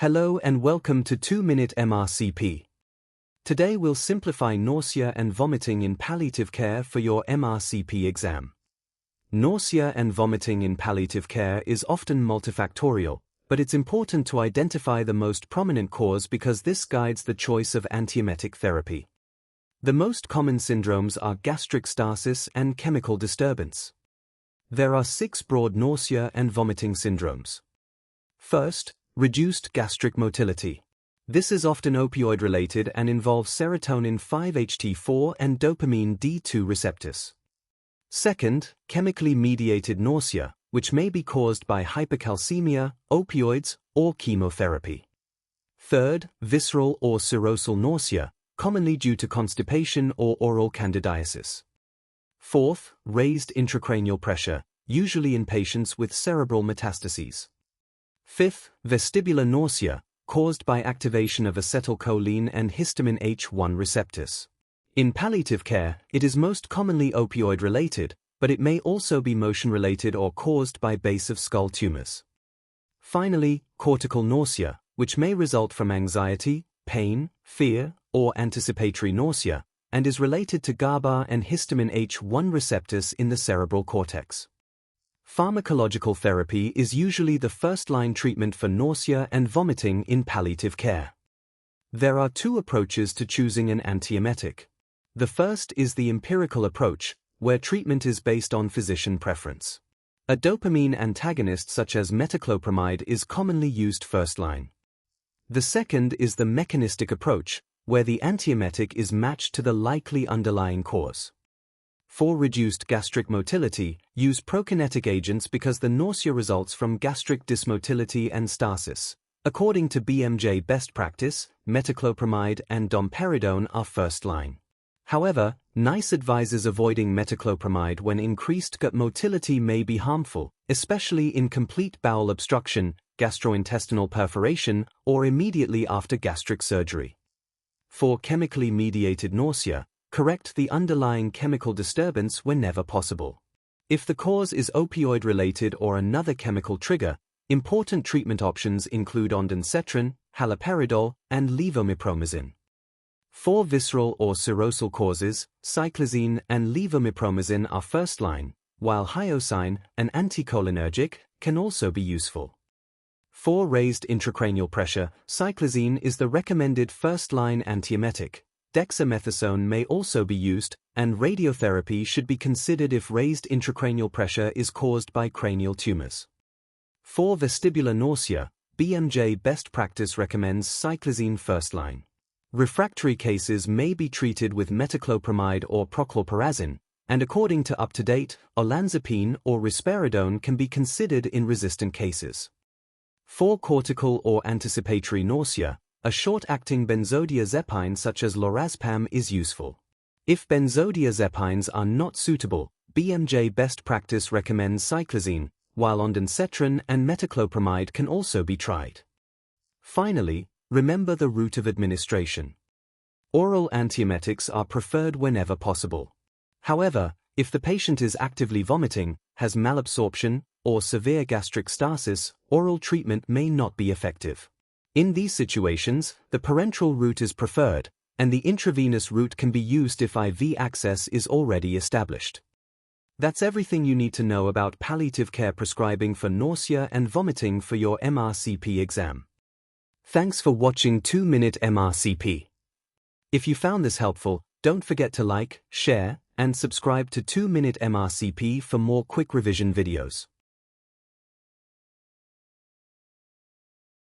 Hello and welcome to 2-Minute MRCP. Today we'll simplify nausea and vomiting in palliative care for your MRCP exam. Nausea and vomiting in palliative care is often multifactorial, but it's important to identify the most prominent cause because this guides the choice of anti-emetic therapy. The most common syndromes are gastric stasis and chemical disturbance. There are 6 broad nausea and vomiting syndromes. First, reduced gastric motility. This is often opioid-related and involves serotonin 5-HT4 and dopamine D2 receptors. Second, chemically mediated nausea, which may be caused by hypercalcemia, opioids, or chemotherapy. Third, visceral or serosal nausea, commonly due to constipation or oral candidiasis. Fourth, raised intracranial pressure, usually in patients with cerebral metastases. Fifth, vestibular nausea, caused by activation of acetylcholine and histamine H1 receptors. In palliative care, it is most commonly opioid-related, but it may also be motion-related or caused by base of skull tumors. Finally, cortical nausea, which may result from anxiety, pain, fear, or anticipatory nausea, and is related to GABA and histamine H1 receptors in the cerebral cortex. Pharmacological therapy is usually the first-line treatment for nausea and vomiting in palliative care. There are 2 approaches to choosing an anti-emetic. The first is the empirical approach, where treatment is based on physician preference. A dopamine antagonist such as metoclopramide is commonly used first-line. The second is the mechanistic approach, where the anti-emetic is matched to the likely underlying cause. For reduced gastric motility, use prokinetic agents because the nausea results from gastric dysmotility and stasis. According to BMJ best practice, metoclopramide and domperidone are first line. However, NICE advises avoiding metoclopramide when increased gut motility may be harmful, especially in complete bowel obstruction, gastrointestinal perforation, or immediately after gastric surgery. For chemically mediated nausea, correct the underlying chemical disturbance whenever possible. If the cause is opioid-related or another chemical trigger, important treatment options include ondansetron, haloperidol, and levomepromazine. For visceral or serosal causes, cyclizine and levomepromazine are first-line, while hyoscine, an anticholinergic, can also be useful. For raised intracranial pressure, cyclizine is the recommended first-line antiemetic. Dexamethasone may also be used, and radiotherapy should be considered if raised intracranial pressure is caused by cranial tumors. For vestibular nausea, BMJ best practice recommends cyclizine first-line. Refractory cases may be treated with metoclopramide or prochlorperazine, and according to UpToDate, olanzapine or risperidone can be considered in resistant cases. For cortical or anticipatory nausea, a short-acting benzodiazepine such as lorazepam is useful. If benzodiazepines are not suitable, BMJ best practice recommends cyclizine, while ondansetron and metoclopramide can also be tried. Finally, remember the route of administration. Oral antiemetics are preferred whenever possible. However, if the patient is actively vomiting, has malabsorption, or severe gastric stasis, oral treatment may not be effective. In these situations, the parenteral route is preferred, and the intravenous route can be used if IV access is already established. That's everything you need to know about palliative care prescribing for nausea and vomiting for your MRCP exam. Thanks for watching 2-Minute MRCP. If you found this helpful, don't forget to like, share, and subscribe to 2-Minute MRCP for more quick revision videos.